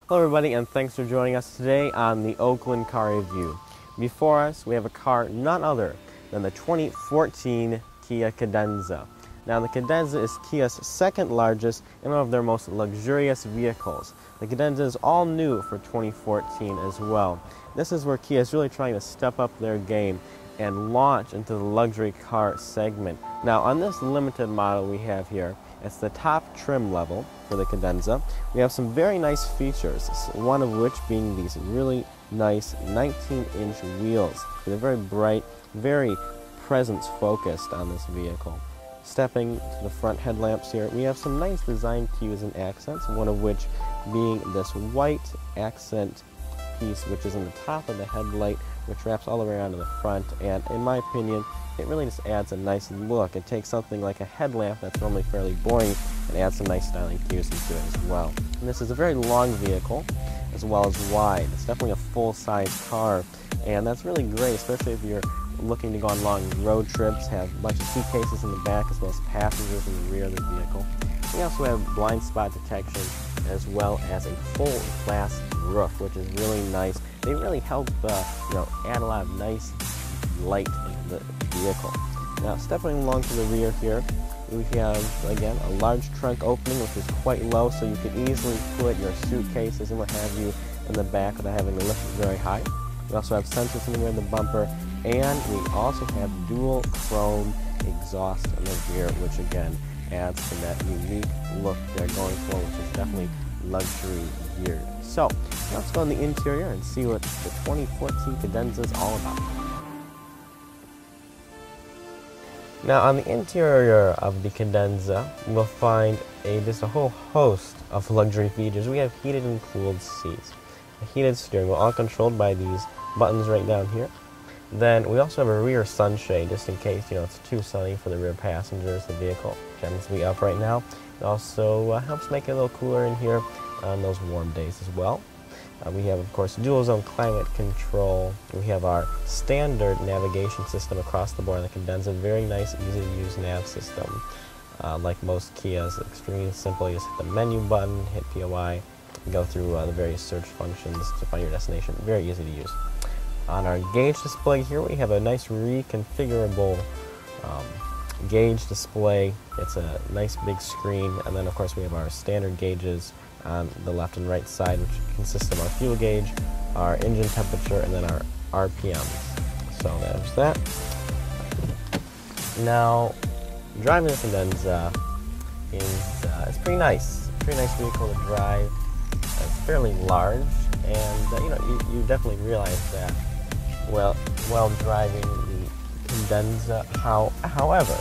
Hello everybody, and thanks for joining us today on the Oakland Car Review. Before us, we have a car none other than the 2014 Kia Cadenza. Now, the Cadenza is Kia's second largest and one of their most luxurious vehicles. The Cadenza is all new for 2014 as well. This is where Kia is really trying to step up their game and launch into the luxury car segment. Now, on this limited model we have here, it's the top trim level for the Cadenza. We have some very nice features, one of which being these really nice 19-inch wheels. They're very bright, very presence-focused on this vehicle. Stepping to the front headlamps here, we have some nice design cues and accents, one of which being this white accent piece which is in the top of the headlight, which wraps all the way around to the front, and in my opinion, it really just adds a nice look. It takes something like a headlamp that's normally fairly boring and adds some nice styling cues into it as well. And this is a very long vehicle as well as wide. It's definitely a full-size car, and that's really great, especially if you're looking to go on long road trips, have a bunch of suitcases in the back as well as passengers in the rear of the vehicle. We also have blind spot detection as well as a full glass roof, which is really nice. They really help add a lot of nice light into the vehicle. Now, stepping along to the rear here, we have, again, a large trunk opening, which is quite low, so you could easily put your suitcases and what have you in the back without having to lift it very high. We also have sensors in the rear of the bumper, and we also have dual chrome exhaust in the rear, which again adds to that unique look they're going for, which is definitely luxury geared. So let's go in the interior and see what the 2014 Cadenza is all about. Now, on the interior of the Cadenza, we'll find just a whole host of luxury features. We have heated and cooled seats, a heated steering wheel, all controlled by these buttons right down here. Then we also have a rear sunshade, just in case it's too sunny for the rear passengers. The vehicle happens to be up right now. It also helps make it a little cooler in here on those warm days as well. We have, of course, dual zone climate control. We have our standard navigation system across the board on the Cadenza. Very nice, easy to use nav system. Like most Kias, extremely simple. You just hit the menu button, hit POI, go through the various search functions to find your destination. Very easy to use. On our gauge display here, we have a nice reconfigurable gauge display. It's a nice big screen, and then of course we have our standard gauges on the left and right side, which consists of our fuel gauge, our engine temperature, and then our RPMs. So there's that. Now, driving the Cadenza is pretty nice. Pretty nice vehicle to drive. It's fairly large, and you definitely realize that while driving the Cadenza. However,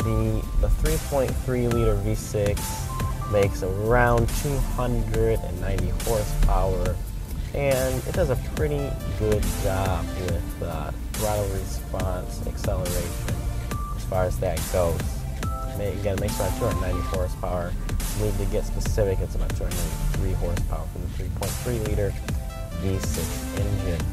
the 3.3 liter V6 makes around 290 horsepower, and it does a pretty good job with throttle response, acceleration, as far as that goes. Again, it makes around 290 horsepower. I believe to get specific, it's about 293 horsepower for the 3.3 liter V6 engine.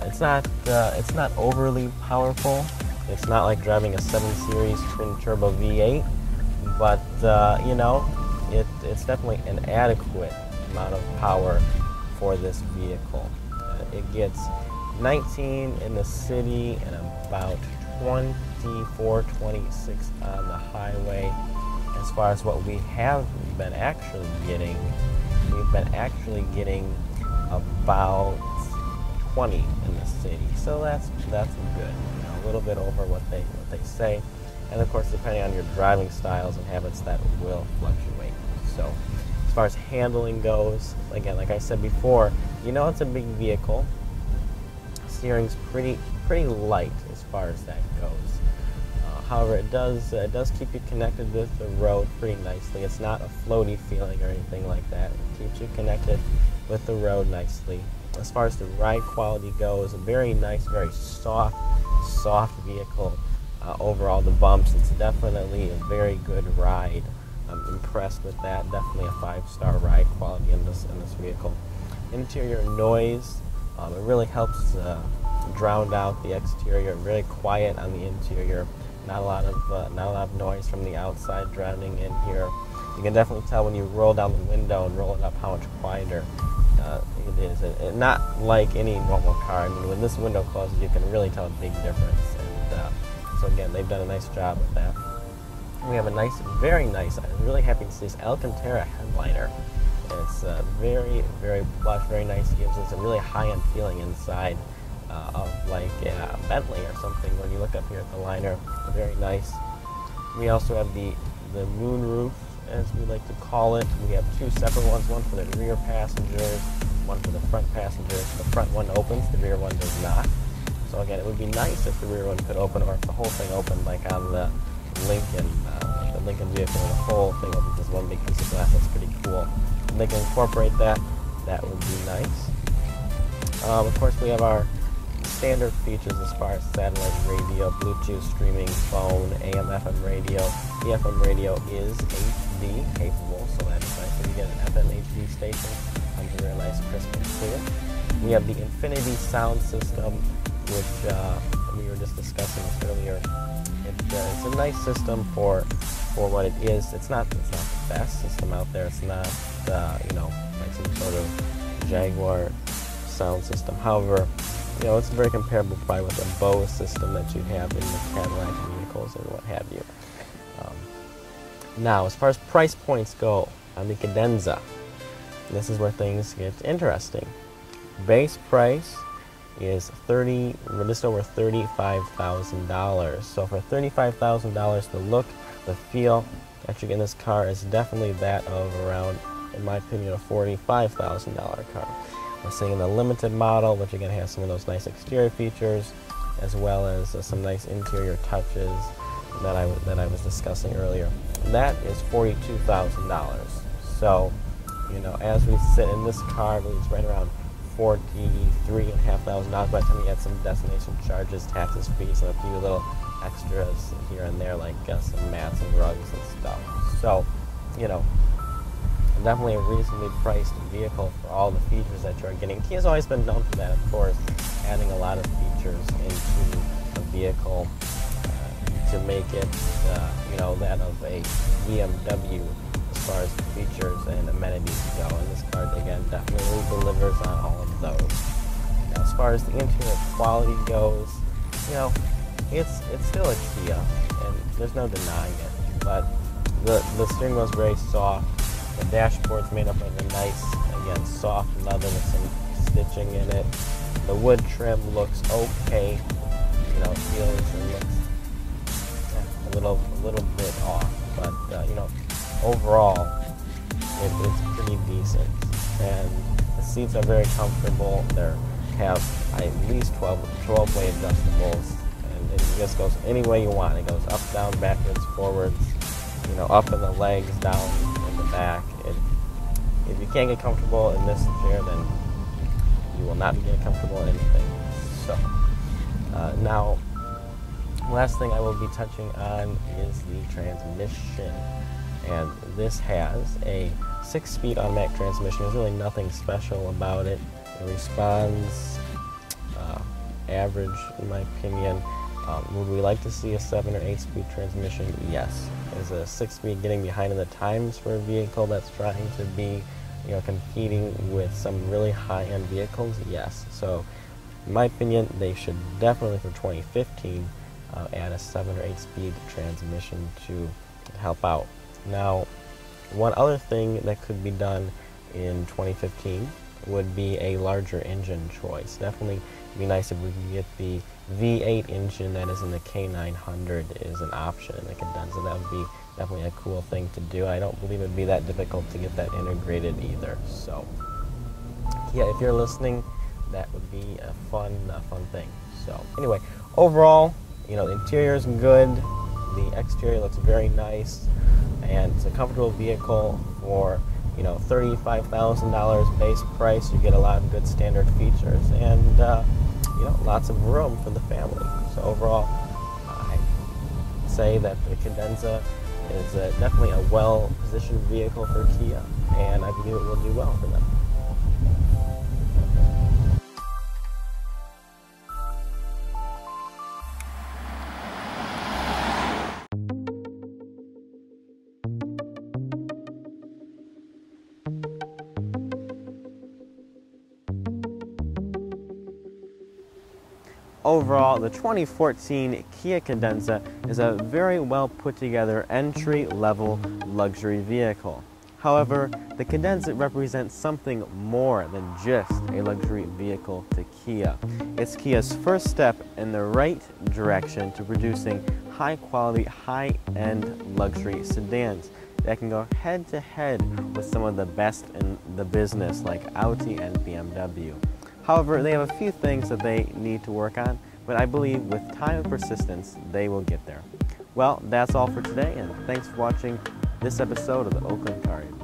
It's not overly powerful. It's not like driving a 7 Series twin turbo V8, but it's definitely an adequate amount of power for this vehicle. It gets 19 in the city and about 24, 26 on the highway. As far as what we have been actually getting, we've been actually getting about 20 in the city, so that's good. A little bit over what they say, and of course, depending on your driving styles and habits, that will fluctuate. So, as far as handling goes, again, like I said before, it's a big vehicle. Steering's pretty light as far as that goes. However, it does keep you connected with the road pretty nicely. It's not a floaty feeling or anything like that. It keeps you connected with the road nicely. As far as the ride quality goes, a very nice, very soft vehicle. Overall, the bumps, it's definitely a very good ride. I'm impressed with that. Definitely a 5-star ride quality in this vehicle. Interior noise, it really helps drown out the exterior. Really quiet on the interior. Not a lot of noise from the outside drowning in here. You can definitely tell when you roll down the window and roll it up how much quieter it is. And not like any normal car. I mean, when this window closes, you can really tell a big difference. And so again, they've done a nice job with that. We have a nice, very nice, I'm really happy to see this Alcantara headliner. It's very, very plush, very nice. It gives us a really high-end feeling inside of like a Bentley or something. When you look up here at the liner, very nice. We also have the moon roof, as we like to call it. We have two separate ones, one for the rear passengers, one for the front passengers. The front one opens, the rear one does not. So again, it would be nice if the rear one could open, or if the whole thing opened like on the Lincoln vehicle, the whole thing opens as one big piece of glass. That's pretty cool. If they can incorporate that, that would be nice. Of course, we have our standard features as far as satellite radio, Bluetooth streaming, phone, AM, FM radio. The FM radio is HD capable, so that's nice. If you get an FM HD station, it comes very nice, crisp and clear. We have the Infinity sound system, which we were just discussing this earlier. It's a nice system for what it is. It's not the best system out there. It's not like some sort of Jaguar sound system. However, it's very comparable probably with a Bose system that you have in the Cadillac vehicles and what have you. Now, as far as price points go on the Cadenza, this is where things get interesting. Base price is just over $35,000. So for $35,000, the look, the feel that you get in this car is definitely that of around, in my opinion, a $45,000 car. We're seeing the limited model, which again has some of those nice exterior features, as well as some nice interior touches that I was discussing earlier. That is $42,000. So, as we sit in this car, I believe it's right around $43,500 by the time you add some destination charges, taxes, fees, and a few little extras here and there, like some mats and rugs and stuff. So, definitely a reasonably priced vehicle for all the features that you're getting. Kia's always been known for that, of course, adding a lot of features into a vehicle to make it, that of a BMW as far as features and amenities go. And this car, again, definitely delivers on all of those. Now, as far as the interior quality goes, it's still a Kia, and there's no denying it. But the steering wheel is very soft. The dashboard's made up of a nice, again, soft leather with some stitching in it. The wood trim looks okay. It feels and looks a little bit off, but overall, it's pretty decent. And the seats are very comfortable. They have at least 12-way adjustables, and it just goes any way you want. It goes up, down, backwards, forwards. Up in the legs, down in the back. If you can't get comfortable in this chair, then you will not be getting comfortable in anything. So, now, last thing I will be touching on is the transmission. And this has a 6-speed automatic transmission. There's really nothing special about it. It responds average, in my opinion. Would we like to see a 7 or 8-speed transmission? Yes. Is a 6-speed getting behind in the times for a vehicle that's trying to be, competing with some really high-end vehicles? Yes. So, in my opinion, they should definitely, for 2015, add a 7 or 8-speed transmission to help out. Now, one other thing that could be done in 2015 would be a larger engine choice. Definitely be nice if we could get the V8 engine that is in the K900 is an option in the Cadenza. That would be definitely a cool thing to do. I don't believe it would be that difficult to get that integrated either. So, yeah, if you're listening, that would be a fun thing. So, anyway, overall, the interior is good. The exterior looks very nice, and it's a comfortable vehicle for $35,000 base price. You get a lot of good standard features, and lots of room for the family. So overall, I say that the Cadenza is definitely a well-positioned vehicle for Kia, and I believe it will do well for them. Overall, the 2014 Kia Cadenza is a very well put together entry-level luxury vehicle. However, the Cadenza represents something more than just a luxury vehicle to Kia. It's Kia's first step in the right direction to producing high-quality, high-end luxury sedans that can go head-to-head with some of the best in the business like Audi and BMW. However, they have a few things that they need to work on, but I believe with time and persistence, they will get there. Well, that's all for today, and thanks for watching this episode of the Oakland Car Review.